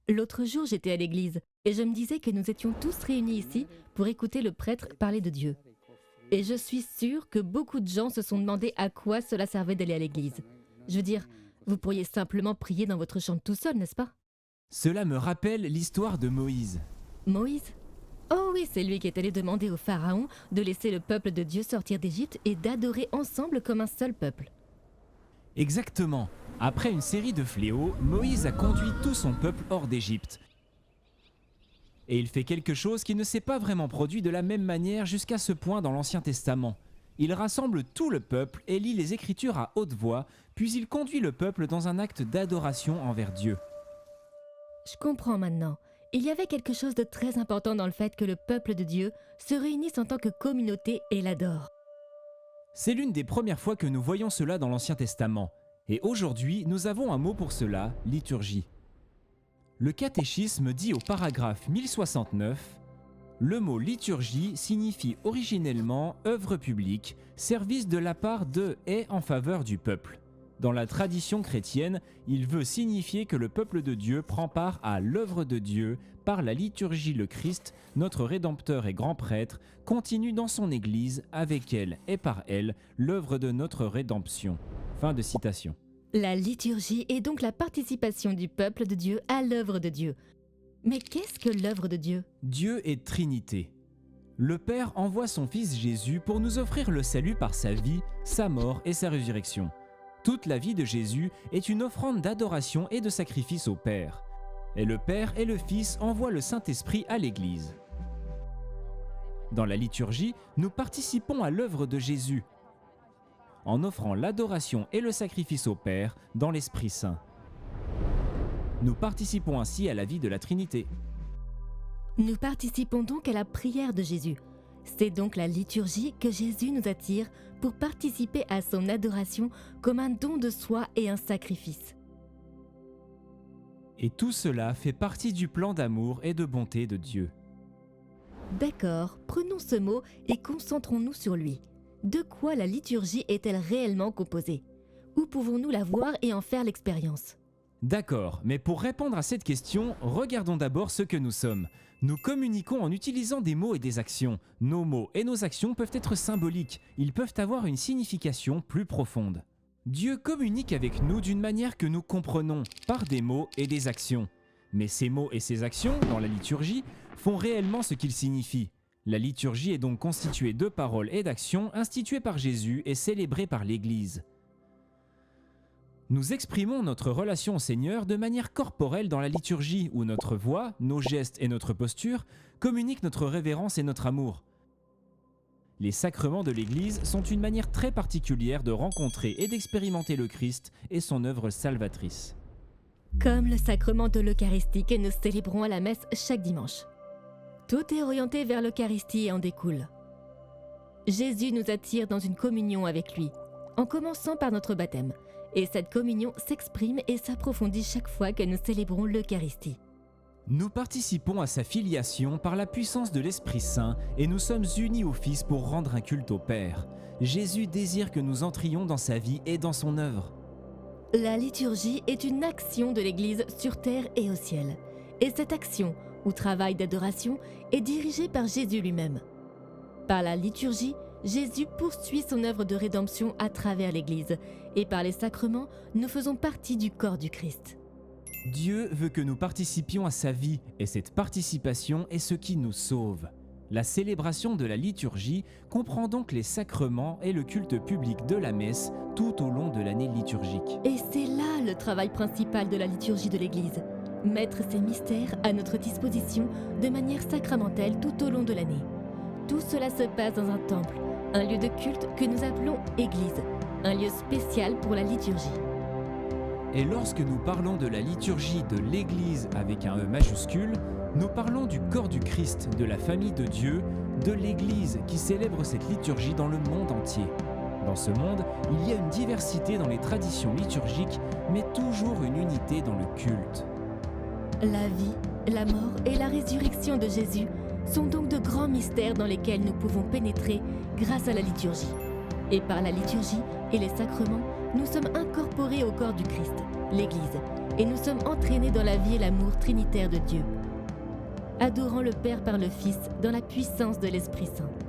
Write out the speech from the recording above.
L'autre jour, j'étais à l'église et je me disais que nous étions tous réunis ici pour écouter le prêtre parler de Dieu. Et je suis sûre que beaucoup de gens se sont demandé à quoi cela servait d'aller à l'église. Je veux dire, vous pourriez simplement prier dans votre chambre tout seul, n'est-ce pas? Cela me rappelle l'histoire de Moïse. Moïse? Oh oui, c'est lui qui est allé demander au pharaon de laisser le peuple de Dieu sortir d'Égypte et d'adorer ensemble comme un seul peuple. Exactement. Après une série de fléaux, Moïse a conduit tout son peuple hors d'Égypte. Et il fait quelque chose qui ne s'est pas vraiment produit de la même manière jusqu'à ce point dans l'Ancien Testament. Il rassemble tout le peuple et lit les Écritures à haute voix, puis il conduit le peuple dans un acte d'adoration envers Dieu. Je comprends maintenant. Il y avait quelque chose de très important dans le fait que le peuple de Dieu se réunisse en tant que communauté et l'adore. C'est l'une des premières fois que nous voyons cela dans l'Ancien Testament. Et aujourd'hui, nous avons un mot pour cela, liturgie. Le catéchisme dit au paragraphe 1069 « Le mot liturgie signifie originellement œuvre publique, service de la part de et en faveur du peuple. Dans la tradition chrétienne, il veut signifier que le peuple de Dieu prend part à l'œuvre de Dieu par la liturgie. Le Christ, notre Rédempteur et grand prêtre, continue dans son Église, avec elle et par elle, l'œuvre de notre rédemption. » Fin de citation. La liturgie est donc la participation du peuple de Dieu à l'œuvre de Dieu. Mais qu'est-ce que l'œuvre de Dieu? Dieu est Trinité. Le Père envoie son Fils Jésus pour nous offrir le salut par sa vie, sa mort et sa résurrection. Toute la vie de Jésus est une offrande d'adoration et de sacrifice au Père. Et le Père et le Fils envoient le Saint-Esprit à l'Église. Dans la liturgie, nous participons à l'œuvre de Jésus, en offrant l'adoration et le sacrifice au Père dans l'Esprit Saint. Nous participons ainsi à la vie de la Trinité. Nous participons donc à la prière de Jésus. C'est donc la liturgie que Jésus nous attire pour participer à son adoration comme un don de soi et un sacrifice. Et tout cela fait partie du plan d'amour et de bonté de Dieu. D'accord, prenons ce mot et concentrons-nous sur lui. De quoi la liturgie est-elle réellement composée? Où pouvons-nous la voir et en faire l'expérience? D'accord, mais pour répondre à cette question, regardons d'abord ce que nous sommes. Nous communiquons en utilisant des mots et des actions. Nos mots et nos actions peuvent être symboliques, ils peuvent avoir une signification plus profonde. Dieu communique avec nous d'une manière que nous comprenons, par des mots et des actions. Mais ces mots et ces actions, dans la liturgie, font réellement ce qu'ils signifient. La liturgie est donc constituée de paroles et d'actions instituées par Jésus et célébrées par l'Église. Nous exprimons notre relation au Seigneur de manière corporelle dans la liturgie, où notre voix, nos gestes et notre posture communiquent notre révérence et notre amour. Les sacrements de l'Église sont une manière très particulière de rencontrer et d'expérimenter le Christ et son œuvre salvatrice. Comme le sacrement de l'Eucharistie que nous célébrons à la messe chaque dimanche. Tout est orienté vers l'Eucharistie et en découle. Jésus nous attire dans une communion avec lui, en commençant par notre baptême. Et cette communion s'exprime et s'approfondit chaque fois que nous célébrons l'Eucharistie. Nous participons à sa filiation par la puissance de l'Esprit Saint et nous sommes unis au Fils pour rendre un culte au Père. Jésus désire que nous entrions dans sa vie et dans son œuvre. La liturgie est une action de l'Église sur terre et au ciel. Et cette action, ou travail d'adoration, est dirigée par Jésus lui-même. Par la liturgie, Jésus poursuit son œuvre de rédemption à travers l'Église, et par les sacrements, nous faisons partie du corps du Christ. Dieu veut que nous participions à sa vie, et cette participation est ce qui nous sauve. La célébration de la liturgie comprend donc les sacrements et le culte public de la messe tout au long de l'année liturgique. Et c'est là le travail principal de la liturgie de l'Église, mettre ces mystères à notre disposition de manière sacramentelle tout au long de l'année. Tout cela se passe dans un temple, un lieu de culte que nous appelons Église, un lieu spécial pour la liturgie. Et lorsque nous parlons de la liturgie de l'Église avec un E majuscule, nous parlons du corps du Christ, de la famille de Dieu, de l'Église qui célèbre cette liturgie dans le monde entier. Dans ce monde, il y a une diversité dans les traditions liturgiques, mais toujours une unité dans le culte. La vie, la mort et la résurrection de Jésus sont donc de grands mystères dans lesquels nous pouvons pénétrer grâce à la liturgie. Et par la liturgie et les sacrements, nous sommes incorporés au corps du Christ, l'Église, et nous sommes entraînés dans la vie et l'amour trinitaire de Dieu, adorant le Père par le Fils dans la puissance de l'Esprit Saint.